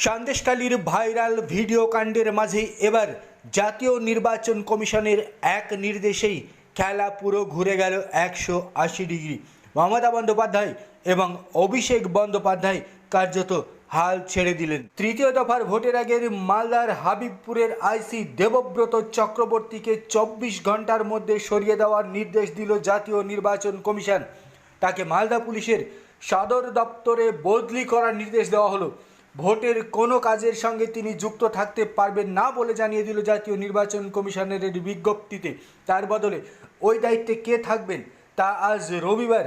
সন্দেশখালীর viral video কাণ্ডের মাঝে এবার জাতীয় নির্বাচন কমিশনের এক নির্দেশেই খেলা পুরো ঘুরে গেল 180 ডিগ্রি। মমতা বন্দ্যোপাধ্যায় এবং অভিষেক বন্দ্যোপাধ্যায় কার্যত হাল ছেড়ে দিলেন। তৃতীয় দফার ভোটের আগের মালদার হাবিবপুরের আইসি দেবব্রত চক্রবর্তীকে 24 ঘন্টার মধ্যে সরিয়ে দেওয়ার নির্দেশ দিল জাতীয় নির্বাচন কমিশন। তাকে মালদা পুলিশের সদর দপ্তরে বদলি করার নির্দেশ দেওয়া হলো। ভোটের কোনো কাজের সঙ্গে তিনি যুক্ত থাকতে পারবেন না বলে জানিয়ে দিল জাতীয় নির্বাচন কমিশনের বিজ্ঞপ্তিতে। তার বদলে ওই দায়িত্বে কে থাকবেন তা আজ রবিবার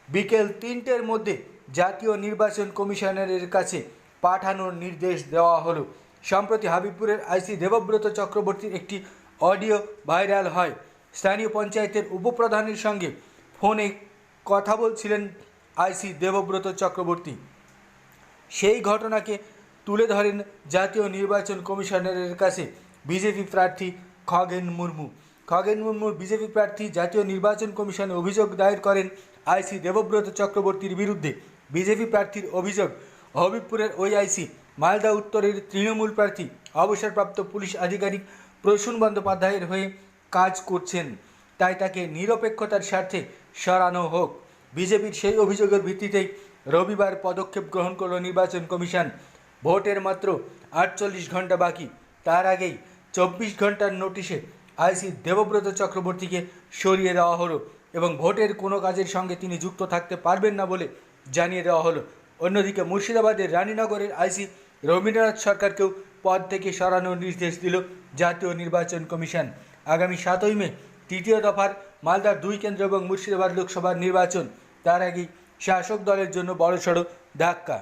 বিকেল 3টের মধ্যে জাতীয় নির্বাচন কমিশনারের কাছে পাঠানোর নির্দেশ দেওয়া হলো। সম্প্রতি হাবিবপুরের আইসি দেবব্রত চক্রবর্তীর একটি অডিও ভাইরাল হয়। স্থানীয় পঞ্চায়েতের উপপ্রধানের সঙ্গে ফোনে কথা বলছিলেন আইসি দেবব্রত চক্রবর্তী। সেই ঘটনাকে তুলে ধরেন জাতীয় নির্বাচন কমিশনারের কাছে বিজেপি প্রার্থী খগেন মুর্মু বিজেপি প্রার্থী জাতীয় নির্বাচন কমিশনে অভিযোগ দায়ের করেন আইসি দেবব্রত চক্রবর্তীর বিরুদ্ধে। বিজেপি প্রার্থীর অভিযোগ, হবিবপুরের ওই আইসি মালদা উত্তরের তৃণমূল প্রার্থী অবসরপ্রাপ্ত পুলিশ আধিকারিক প্রসূন বন্দ্যোপাধ্যায়ের হয়ে কাজ করছেন, তাই তাকে নিরপেক্ষতার স্বার্থে সরানো হোক। বিজেপির সেই অভিযোগের ভিত্তিতেই রবিবার পদক্ষেপ গ্রহণ করল নির্বাচন কমিশন। ভোটের মাত্র 48 ঘন্টা বাকি, তার আগেই 24 ঘন্টার নোটিশে আইসি দেবব্রত চক্রবর্তীকে সরিয়ে দেওয়া হলো এবং ভোটের কোনো কাজের সঙ্গে তিনি যুক্ত থাকতে পারবেন না বলে জানিয়ে দেওয়া হলো। অন্যদিকে মুর্শিদাবাদের রানীনগরের আইসি রবীন্দ্রনাথ সরকারকেও পদ থেকে সরানোর নির্দেশ দিল জাতীয় নির্বাচন কমিশন। আগামী 7ই মে তৃতীয় দফার মালদার 2 কেন্দ্র এবং মুর্শিদাবাদ লোকসভার নির্বাচন। তার আগেই শাসক দলের জন্য বড়সড় ধাক্কা।